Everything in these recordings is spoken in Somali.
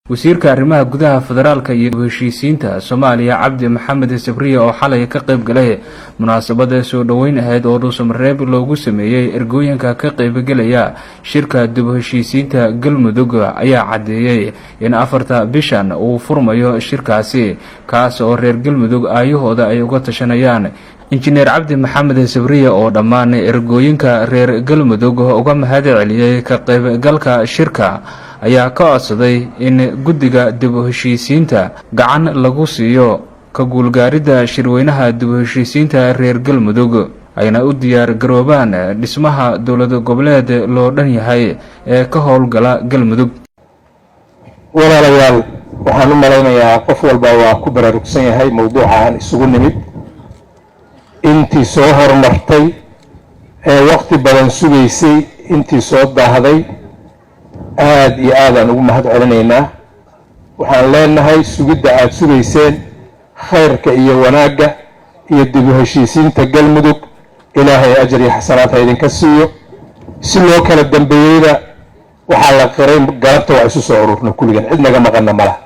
wasiirka arrimaha gudaha federaalka iyo heshiisiinta Soomaaliya Cabdi Maxamed Sabriye oo xalay ka qayb galay munaasabada soo dhaweyn ahayd oo Dhuusamareeb loogu sameeyay ergooyinka ka qayb galaya shirka dib heshiisiinta Galmudug ayaa cadeeyay in 4 bishan uu furmayo shirkaasi kaas oo reer Galmudug ayahooda ay uga tashanayaan injineer Cabdi Maxamed Sabriye oo dhammaan ergooyinka reer Galmudug uga mahad celiyay ka qayb galka shirka ayaa ka codsaday in guddiga dib u heshiisiinta gacan lagu siiyo ka guulgaaridda shirweynaha dib u heshiisiinta reer Galmudug ayna u diyaar garoobaan dhismaha dowlad goboleed loo dhan yahay ee ka howlgala Galmudug. walaalayaal waxaan u malaynayaa qof walba waa ku baraarugsan yahay mowduucan isugu nimid intii soo hormartay ee waqti badan sugaysay intii soo daahday aad iyo aad aan ugu mahad celinaynaa. waxaan leenahay sugidda aad sugayseen khayrka iyo wanaagga iyo dib u heshiisiinta Galmudug ilaahay ajar iyo xasanaad ha idinka siiyo. si loo kala dambeeyayda waxaa la qiray galabta waa isu soo ururna kulligan cid naga maqanna malaha.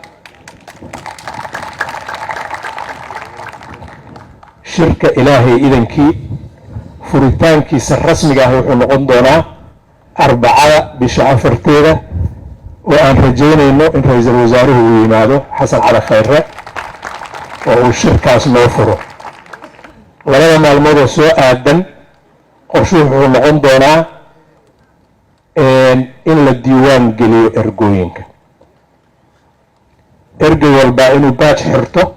shirka ilaahay idankii furitaankiisa rasmiga ah wuxuu noqon doonaa Arbacada bisha 4teeda oo aan rajaynayno in ra'iisul wasaaruhu uu yimaado Xasan Cali Khayre oo uu shirkaas noo furo. labada maalmood oo soo aadan qorshuhu wuxuu noqon doonaa in la diiwaan geliyo ergooyinka. ergey walba inuu baaj xirto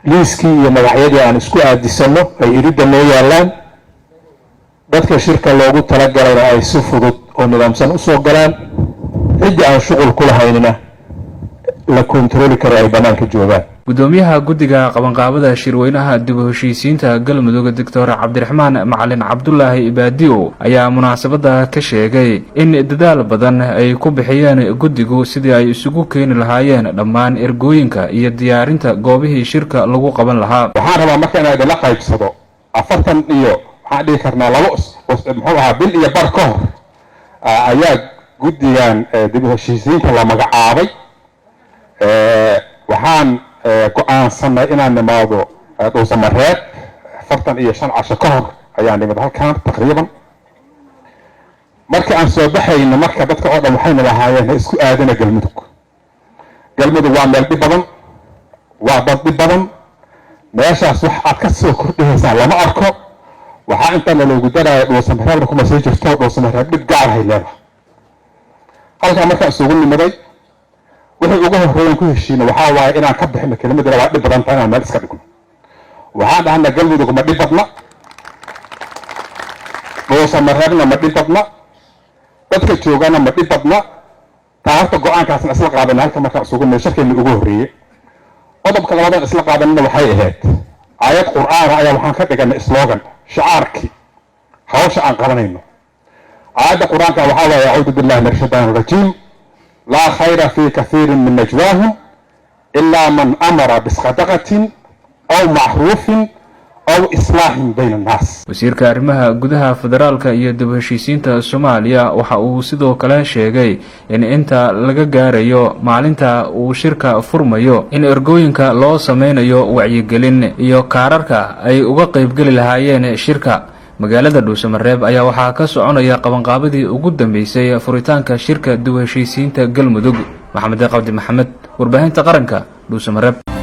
liiskii iyo magacyadii aan isku aadisano ay iridda noo yaalaan. dadka shirka loogu talagalayna ay si fudud oo nidaamsan u soo galaan cidii aan shuqul ku lahaynina la kontrooli karo ay banaanka joogaan. gudoomiyaha guddiga qabanqaabada shirweynaha dib u heshiisiinta Galmudug Dr. Cabdiraxmaan Macalin Cabdullaahi Ibaadiyo ayaa munaasabada ka sheegay in dadaal badan ay ku bixiyeen guddigu sidii ay isugu keeni lahaayeen dhammaan ergooyinka iyo diyaarinta goobihii shirka lagu qaban lahaa. waxaan rabaa marka inaan idinla qaybsado 40 iyo waxaan dhihi karnaa muxuu ahaa bil iyo bar ka hor ayaa guddigan dib u heshiisiinta la magacaabay. waxaan go'aansanay inaan nimaado Dhuusamareeb 45 casho ka hor ayaan nimid halkan taqriiban. markii aan soo baxayno marka dadka oo dhan waxayna lahaayeen isku aadana Galmudug. Galmudug waa meel dhib badan, waa dad dhib badan, meeshaas wax aad ka soo kordhinaysaa lama arko. waxaa intaan loogu daraya Dhuusamareebna kuma soo jirto Dhuusamareeb dhib gaar ah leedahay. halkaa markaan isugu nimaday wixii ugu horreeyay ku heshiina waxaa waaye inaan ka bixino kelimada waa dhib badan tahay inaan meel iska dhigno. waxaan dhahnaa Galmudug ma dhib badna, Dhuusamareebna ma dhib badna, dadka joogana ma dhib badna. taarta go'aankaasna isla qaadanay halka markaan isugu nimaday shirkeena ugu horreeyay. qodobka labaad isla qaadanayna waxay ahayd aayad qur'aan ayaa waxaan ka dhiganay slogan shicaarkii hawsha aan qabanayno. aayadda qur'aanka waxaa waaye a'uudu billahi minash shaytaanir rajiim laa khayra fii kathiirin min najwaahum ilaa man amara bisadaqatin aw macruufin aw islaahin bayna annaas. wasiirka arrimaha gudaha federaalka iyo dib u heshiisiinta Soomaaliya waxa uu sidoo kale sheegay in inta laga gaarayo maalinta uu shirka furmayo in ergooyinka loo sameynayo wacyigelin iyo kaararka ay uga qayb gali lahaayeen shirka. magaalada Dhuusamareeb ayaa waxaa ka soconaya qabanqaabadii ugu dambeysay furitaanka shirka dib u heshiisiinta Galmudug. Maxamed Cabdi Maxamed, warbaahinta qaranka, Dhuusamareeb.